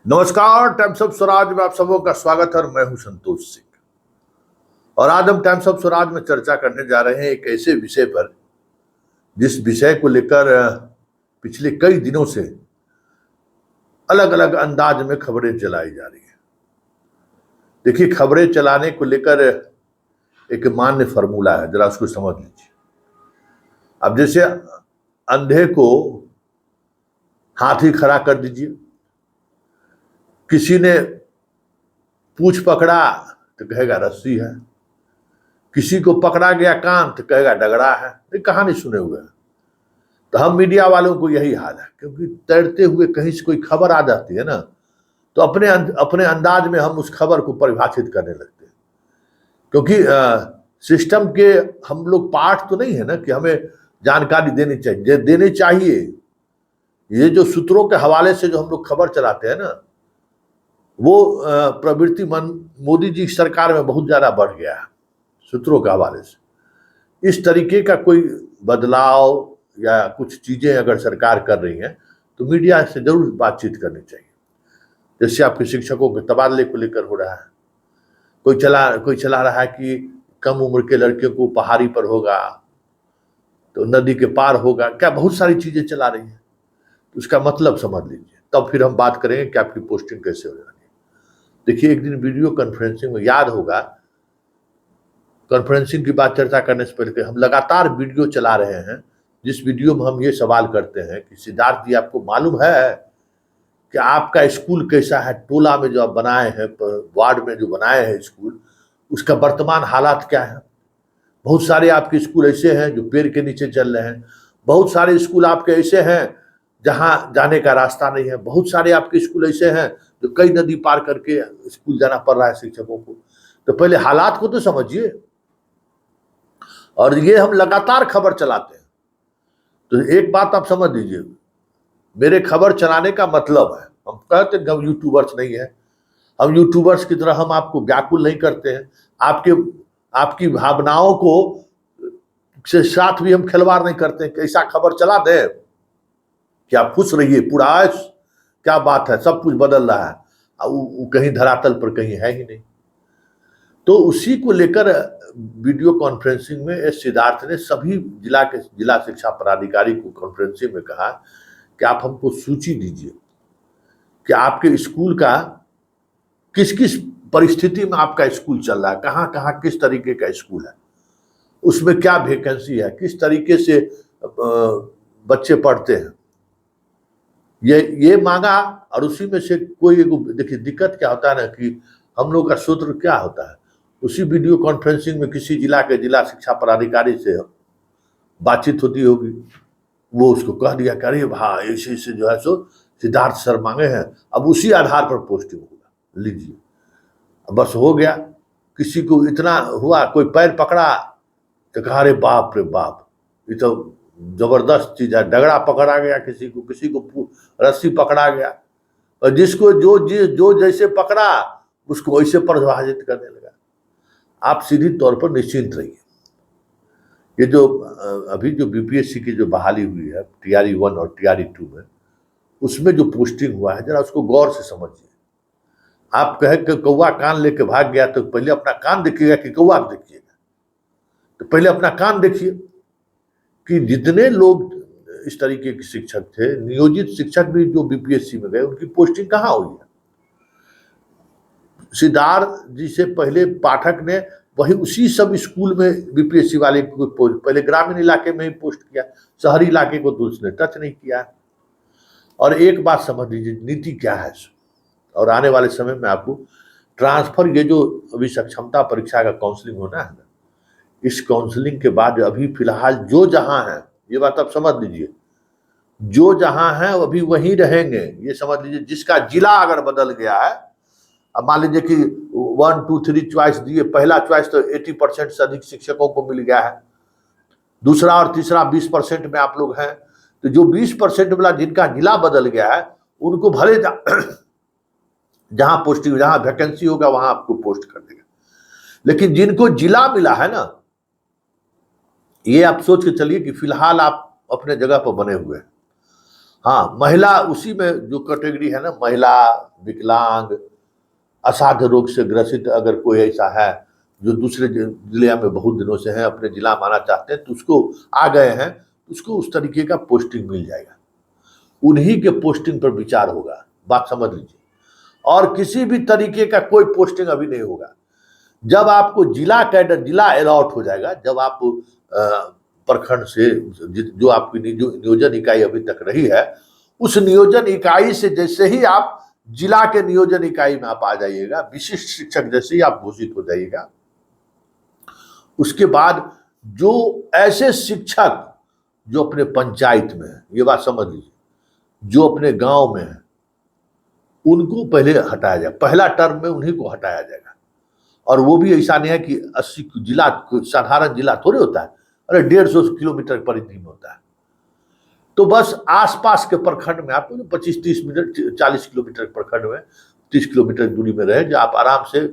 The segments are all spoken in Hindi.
नमस्कार, टाइम्स ऑफ स्वराज में आप सबों का स्वागत है और मैं हूं संतोष सिंह। और आज हम टाइम्स ऑफ स्वराज में चर्चा करने जा रहे हैं एक ऐसे विषय पर जिस विषय को लेकर पिछले कई दिनों से अलग अलग अंदाज में खबरें चलाई जा रही हैं। देखिए, खबरें चलाने को लेकर एक मान्य फॉर्मूला है, जरा उसको समझ लीजिए। अब जैसे अंधे को हाथी खड़ा कर दीजिए, किसी ने पूंछ पकड़ा तो कहेगा रस्सी है, किसी को पकड़ा गया कान तो कहेगा डगरा है। ये कहानी सुने हुए हैं। तो हम मीडिया वालों को यही हाल है, क्योंकि तैरते हुए कहीं से कोई खबर आ जाती है ना, तो अपने अंदाज में हम उस खबर को परिभाषित करने लगते हैं। क्योंकि सिस्टम के हम लोग पार्ट तो नहीं है ना कि हमें जानकारी देनी चाहिए। ये जो सूत्रों के हवाले से जो हम लोग खबर चलाते हैं ना, वो प्रवृत्ति मोदी जी की सरकार में बहुत ज्यादा बढ़ गया है। सूत्रों के हवाले से इस तरीके का कोई बदलाव या कुछ चीजें अगर सरकार कर रही है तो मीडिया से जरूर बातचीत करनी चाहिए। जैसे आपके शिक्षकों के तबादले को लेकर हो रहा है, कोई चला रहा है कि कम उम्र के लड़कियों को पहाड़ी पर होगा तो नदी के पार होगा, क्या बहुत सारी चीजें चला रही है। तो उसका मतलब समझ लीजिए, तब फिर हम बात करेंगे कि आपकी पोस्टिंग कैसे हो रही है। देखिए, एक दिन वीडियो कॉन्फ्रेंसिंग में, याद होगा, कॉन्फ्रेंसिंग की बात चर्चा करने से पहले हम लगातार वीडियो चला रहे हैं, जिस वीडियो में हम ये सवाल करते हैं कि सिद्धार्थ जी, आपको मालूम है कि आपका स्कूल कैसा है? टोला में जो आप बनाए हैं, वार्ड में जो बनाए हैं स्कूल, उसका वर्तमान हालात क्या है? बहुत सारे आपके स्कूल ऐसे हैं जो पेड़ के नीचे चल रहे हैं, बहुत सारे स्कूल आपके ऐसे हैं जहां जाने का रास्ता नहीं है, बहुत सारे आपके स्कूल ऐसे हैं जो कई नदी पार करके स्कूल जाना पड़ रहा है शिक्षकों को। तो पहले हालात को तो समझिए। और ये हम लगातार खबर चलाते हैं। तो एक बात आप समझ लीजिए, मेरे खबर चलाने का मतलब है, हम कहते हैं हम यूट्यूबर्स नहीं है, हम यूट्यूबर्स की तरह हम आपको व्याकुल नहीं करते हैं, आपकी भावनाओं को से साथ भी हम खिलवाड़ नहीं करते हैं। कैसा खबर चला दे कि आप खुश रहिए, पूरा क्या बात है, सब कुछ बदल रहा है, वो कहीं धरातल पर कहीं है ही नहीं। तो उसी को लेकर वीडियो कॉन्फ्रेंसिंग में एस सिद्धार्थ ने सभी जिला शिक्षा पदाधिकारी को कॉन्फ्रेंसिंग में कहा कि आप हमको सूची दीजिए कि आपके स्कूल का किस किस परिस्थिति में आपका स्कूल चल रहा है, कहाँ कहाँ किस तरीके का स्कूल है, उसमें क्या वैकेंसी है, किस तरीके से बच्चे पढ़ते हैं, ये मांगा। और उसी में से कोई, देखिए दिक्कत क्या होता है ना कि हम लोग का सूत्र क्या होता है, उसी वीडियो कॉन्फ्रेंसिंग में किसी जिला शिक्षा पदाधिकारी से बातचीत होती होगी, वो उसको कह दिया कि अरे भाई ऐसे जो है सो सिद्धार्थ सर मांगे हैं, अब उसी आधार पर पोस्टिंग होगा, लीजिए। बस हो गया। किसी को इतना हुआ, कोई पैर पकड़ा तो कहा अरे बाप रे बाप, ये तो जबरदस्त चीज है, डगरा पकड़ा गया, किसी को रस्सी पकड़ा गया, और जिसको जो जैसे पकड़ा उसको वैसे परिभाषित करने लगा। आप सीधी तौर पर निश्चिंत रहिए। ये जो अभी जो बीपीएससी की जो बहाली हुई है TRE 1 और TRE 2 में, उसमें जो पोस्टिंग हुआ है, जरा उसको गौर से समझिए। आप कहे कि कौवा कान लेके भाग गया, तो पहले अपना कान देखिएगा कि कौवा देखिएगा? तो पहले अपना कान देखिए कि जितने लोग इस तरीके के शिक्षक थे, नियोजित शिक्षक भी जो बीपीएससी में गए, उनकी पोस्टिंग कहाँ हुई है? सिद्धार्थ जी से पहले पाठक ने वही उसी सब स्कूल में बीपीएससी वाले को पहले ग्रामीण इलाके में ही पोस्ट किया, शहरी इलाके को तो उसने टच नहीं किया। और एक बात समझ लीजिए, नीति क्या है, और आने वाले समय में आपको ट्रांसफर, ये जो अभी सक्षमता परीक्षा का काउंसलिंग होना है ना, इस काउंसलिंग के बाद अभी फिलहाल जो जहां है, ये बात आप समझ लीजिए, जो जहां है अभी वहीं रहेंगे। ये समझ लीजिए, जिसका जिला अगर बदल गया है, अब मान लीजिए कि 1, 2, 3 चॉइस दिए, पहला चॉइस तो 80% से अधिक शिक्षकों को मिल गया है, दूसरा और तीसरा 20% में आप लोग हैं, तो जो 20% वाला जिनका जिला बदल गया है, उनको भले जहां पोस्टिंग, जहां वैकेंसी होगा वहां आपको पोस्ट कर देगा। लेकिन जिनको जिला मिला है ना, ये आप सोच के चलिए कि फिलहाल आप अपने जगह पर बने हुए हैं, हाँ, महिला उसी में जो कैटेगरी है ना, महिला, विकलांग, असाध्य रोग से ग्रसित अगर कोई ऐसा है जो दूसरे जिले में बहुत दिनों से है, अपने जिला माना चाहते हैं, तो उसको आ गए हैं, उसको उस तरीके का पोस्टिंग मिल जाएगा, उन्हीं के पोस्टिंग पर विचार होगा, बात समझ लीजिए। और किसी भी तरीके का कोई पोस्टिंग अभी नहीं होगा। जब आपको जिला कैडर, जिला अलॉट हो जाएगा, जब आप प्रखंड से जो आपकी नियोजन इकाई अभी तक रही है, उस नियोजन इकाई से जैसे ही आप जिला के नियोजन इकाई में आप आ जाइएगा, विशिष्ट शिक्षक जैसे ही आप घोषित हो जाइएगा, उसके बाद जो ऐसे शिक्षक जो अपने पंचायत में है, ये बात समझ लीजिए, जो अपने गांव में है, उनको पहले हटाया जाए, पहला टर्म में उन्हीं को हटाया जाएगा। और वो भी ऐसा नहीं है कि 80 जिला, साधारण जिला थोड़े होता है, अरे 150 किलोमीटर परिधि में होता है। तो बस आसपास के प्रखंड में आपको 25-30 मिनट, 40 किलोमीटर प्रखंड में 30 किलोमीटर दूरी में रहे, जो आप आराम से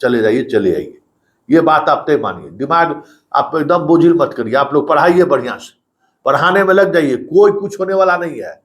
चले जाइए, चले आइए। ये बात आप तय मानिए, दिमाग आप एकदम बोझिल मत करिए, आप लोग पढ़ाइए बढ़िया से, पढ़ाने में लग जाइए, कोई कुछ होने वाला नहीं है।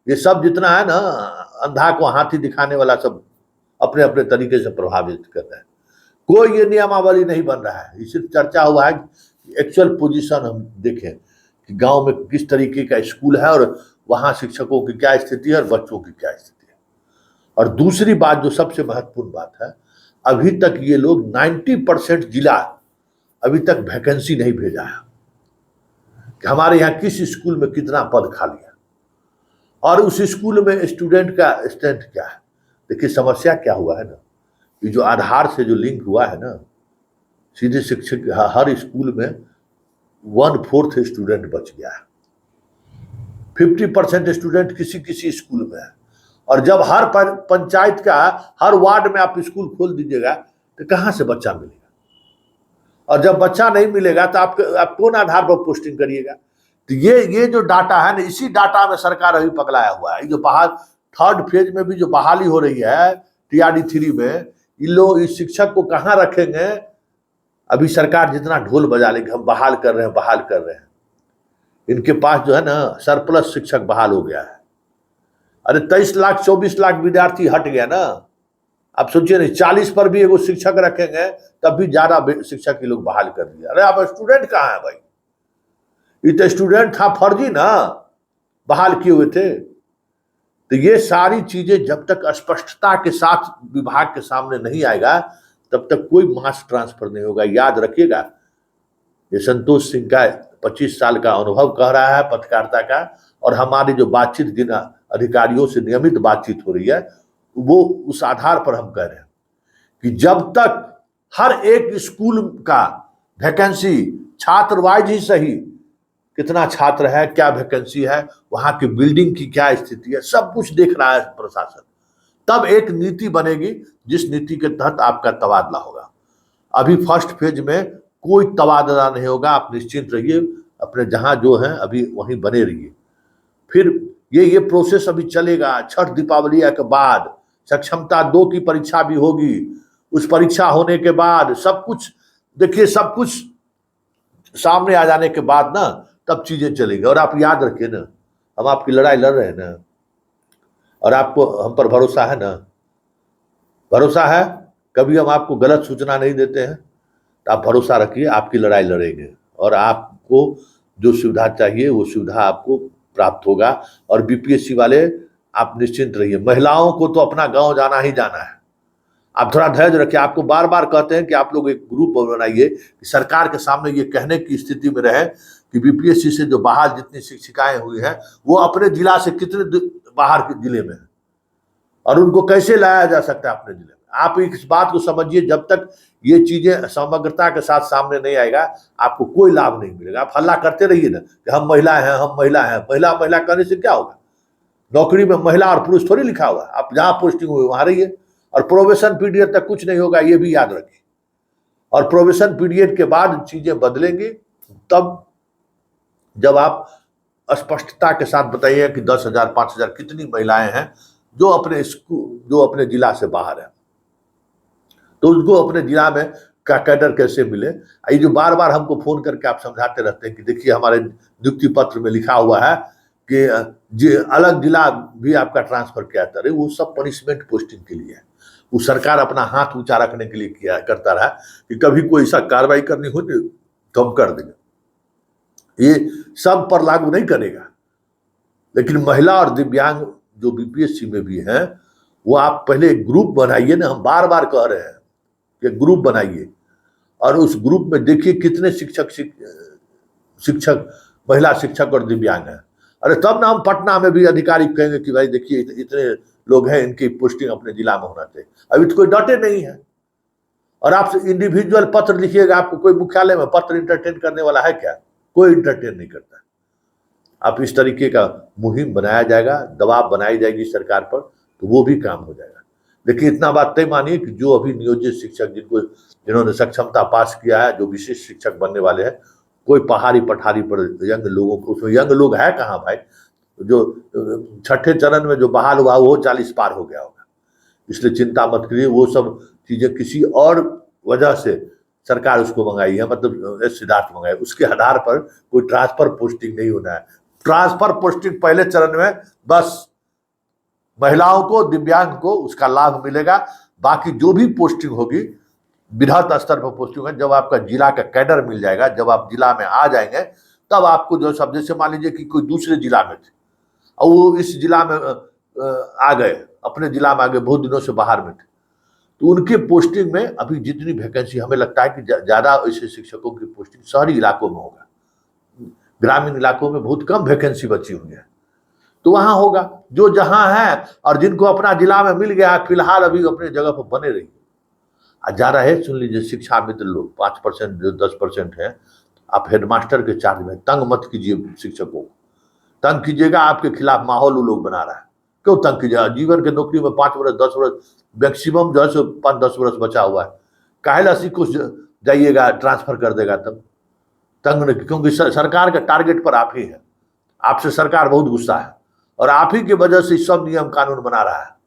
ये सब जितना है ना, अंधा को हाथी दिखाने वाला, सब अपने अपने तरीके से प्रभावित कर रहे हैं। कोई ये नियमावली नहीं बन रहा है, सिर्फ चर्चा हुआ है। एक्चुअल पोजीशन हम देखें कि गांव में किस तरीके का स्कूल है और वहां शिक्षकों की क्या स्थिति है और बच्चों की क्या स्थिति है। और दूसरी बात जो सबसे महत्वपूर्ण बात है, अभी तक ये लोग 90% जिला अभी तक वैकेंसी नहीं भेजा है कि हमारे यहाँ किस स्कूल में कितना पद खाली है और उस स्कूल में स्टूडेंट का स्ट्रेंथ क्या है। देखिए समस्या क्या हुआ है ना, ये जो आधार से जो लिंक हुआ है ना, सीधे शिक्षक हर स्कूल में 1/4 स्टूडेंट बच गया है, 50% स्टूडेंट किसी किसी स्कूल में है। और जब हर पंचायत का, हर वार्ड में आप स्कूल खोल दीजिएगा तो कहाँ से बच्चा मिलेगा? और जब बच्चा नहीं मिलेगा तो आप कौन आधार पर पोस्टिंग करिएगा? तो ये जो डाटा है ना, इसी डाटा में सरकार अभी पकड़ाया हुआ है। जो बहाल थर्ड फेज में भी जो बहाली हो रही है TRD 3 में, इन लोग इस शिक्षक को कहाँ रखेंगे? अभी सरकार जितना ढोल बजा लेगी, हम बहाल कर रहे हैं, बहाल कर रहे हैं, इनके पास जो है ना सरप्लस शिक्षक बहाल हो गया है। अरे 23 लाख 24 लाख विद्यार्थी हट गया ना। आप सोचिए नहीं, 40 पर भी एगो शिक्षक रखेंगे तब भी ज्यादा शिक्षक के लोग बहाल कर दिया। अरे आप स्टूडेंट कहाँ है भाई? ये तो स्टूडेंट था फर्जी ना, बहाल किए हुए थे। तो ये सारी चीजें जब तक स्पष्टता के साथ विभाग के सामने नहीं आएगा, तब तक कोई मास ट्रांसफर नहीं होगा। याद रखिएगा, ये संतोष सिंह का 25 साल का अनुभव कह रहा है पत्रकारिता का, और हमारी जो बातचीत जिन अधिकारियों से नियमित बातचीत हो रही है, वो उस आधार पर हम कह रहे हैं कि जब तक हर एक स्कूल का वैकेंसी छात्र वाइज ही सही, कितना छात्र है, क्या वैकेंसी है, वहां की बिल्डिंग की क्या स्थिति है, सब कुछ देख रहा है प्रशासन, तब एक नीति बनेगी जिस नीति के तहत आपका तबादला होगा। अभी फर्स्ट फेज में कोई तबादला नहीं होगा, आप निश्चिंत रहिए, अपने जहां जो है अभी वहीं बने रहिए। फिर ये प्रोसेस अभी चलेगा। छठ दीपावली के बाद सक्षमता 2 की परीक्षा भी होगी। उस परीक्षा होने के बाद सब कुछ देखिए, सब कुछ सामने आ जाने के बाद ना तब चीजें चलेंगी। और आप याद रखिए ना, हम आपकी लड़ाई लड़ रहे हैं ना, और आपको हम पर भरोसा है ना, भरोसा है, कभी हम आपको गलत सूचना नहीं देते हैं। तो आप भरोसा रखिए, आपकी लड़ाई लड़ेंगे और आपको जो सुविधा चाहिए वो सुविधा आपको प्राप्त होगा। और BPSC वाले आप निश्चिंत रहिए, महिलाओं को तो अपना गांव जाना ही जाना है। आप थोड़ा धैर्य रखिए। आपको बार बार कहते हैं कि आप लोग एक ग्रुप बनाइए कि सरकार के सामने ये कहने की स्थिति में रहे कि BPSC से जो बाहर जितनी शिक्षिकाएं हुई हैं वो अपने जिला से कितने बाहर के जिले में है और उनको कैसे लाया जा सकता है अपने जिले में। आप इस बात को समझिए, जब तक ये चीजें समग्रता के साथ सामने नहीं आएगा आपको कोई लाभ नहीं मिलेगा। आप हल्ला करते रहिए ना कि हम महिला हैं, हम महिला हैं। महिला करने से क्या होगा? नौकरी में महिला और पुरुष थोड़ी लिखा हुआ है। आप जहां पोस्टिंग हुई वहां रहिए, और प्रोबेशन पीरियड तक कुछ नहीं होगा, ये भी याद रखिए। और प्रोबेशन पीरियड के बाद चीजें बदलेंगी, तब जब आप स्पष्टता के साथ बताइए कि 10,000 5,000 कितनी महिलाएं हैं जो अपने जिला से बाहर है, तो उनको अपने जिला में का कैडर कैसे मिले। ये जो बार बार हमको फोन करके आप समझाते रहते हैं कि देखिए हमारे नियुक्ति पत्र में लिखा हुआ है कि अलग जिला भी आपका ट्रांसफर किया जाता रहे, वो सब पनिशमेंट पोस्टिंग के लिए है। वो सरकार अपना हाथ ऊंचा रखने के लिए किया करता रहा कि कभी कोई ऐसा कार्रवाई करनी हो तो हम कर देंगे। ये सब पर लागू नहीं करेगा, लेकिन महिला और दिव्यांग जो बीपीएससी में भी हैं, वो आप पहले एक ग्रुप बनाइए ना। हम बार बार कह रहे हैं कि ग्रुप बनाइए, और उस ग्रुप में देखिए कितने शिक्षक महिला शिक्षक और दिव्यांग हैं। अरे तब ना हम पटना में भी अधिकारी कहेंगे कि भाई देखिए इतने लोग हैं, इनकी पोस्टिंग अपने जिला में होना चाहिए। अभी तो कोई डटे नहीं है। और आप इंडिविजुअल पत्र लिखिएगा, आपको कोई मुख्यालय में पत्र इंटरटेन करने वाला है क्या? कोई इंटरटेन नहीं करता। आप इस तरीके का मुहिम बनाया जाएगा, दबाव बनाई जाएगी सरकार पर, तो वो भी काम हो जाएगा। लेकिन इतना बात तय मानिए कि जो अभी नियोजित शिक्षक जिन्होंने सक्षमता पास किया है, जो विशिष्ट शिक्षक बनने वाले हैं, कोई पहाड़ी पठारी पर यंग लोगों को, उसमें यंग लोग है कहाँ भाई? जो छठे चरण में जो बहाल हुआ वो 40 पार हो गया होगा। इसलिए चिंता मत करिए, वो सब चीजें किसी और वजह से सरकार उसको मंगाई है, मतलब सिद्धार्थ मंगाई, उसके आधार पर कोई ट्रांसफर पोस्टिंग नहीं होना है। ट्रांसफर पोस्टिंग पहले चरण में बस महिलाओं को, दिव्यांग को उसका लाभ मिलेगा। बाकी जो भी पोस्टिंग होगी बृहत स्तर पर पोस्टिंग है, जब आपका जिला का कैडर मिल जाएगा, जब आप जिला में आ जाएंगे, तब आपको जो सब, जैसे मान लीजिए कि कोई दूसरे जिला में थे और वो इस जिला में आ गए, अपने जिला में आ गए, बहुत दिनों से बाहर में थे, तो उनके पोस्टिंग में अभी जितनी वैकेंसी, हमें लगता है कि ज्यादा ऐसे शिक्षकों की पोस्टिंग शहरी इलाकों में होगा। ग्रामीण इलाकों में बहुत कम वैकेंसी बची हुई है, तो वहां होगा जो जहां है। और जिनको अपना जिला में मिल गया फिलहाल अभी अपने जगह पर बने रही। जा रहे सुन लीजिए, शिक्षा मित्र लोग 5% जो 10% है, आप हेडमास्टर के चार्ज में, तंग मत कीजिए शिक्षकों को। तंग कीजिएगा आपके खिलाफ माहौल वो लोग बना रहा है। क्यों तंग कीजिएगा? जीवन के नौकरी में 5 वर्ष 10 वर्ष मैक्सिमम जो है 5-10 वर्ष बचा हुआ है, काहे ला कुछ जाइएगा ट्रांसफर कर देगा तब? तंग नहीं, क्योंकि सरकार के टारगेट पर आप ही है, आपसे सरकार बहुत गुस्सा है, और आप ही की वजह से सब नियम कानून बना रहा है।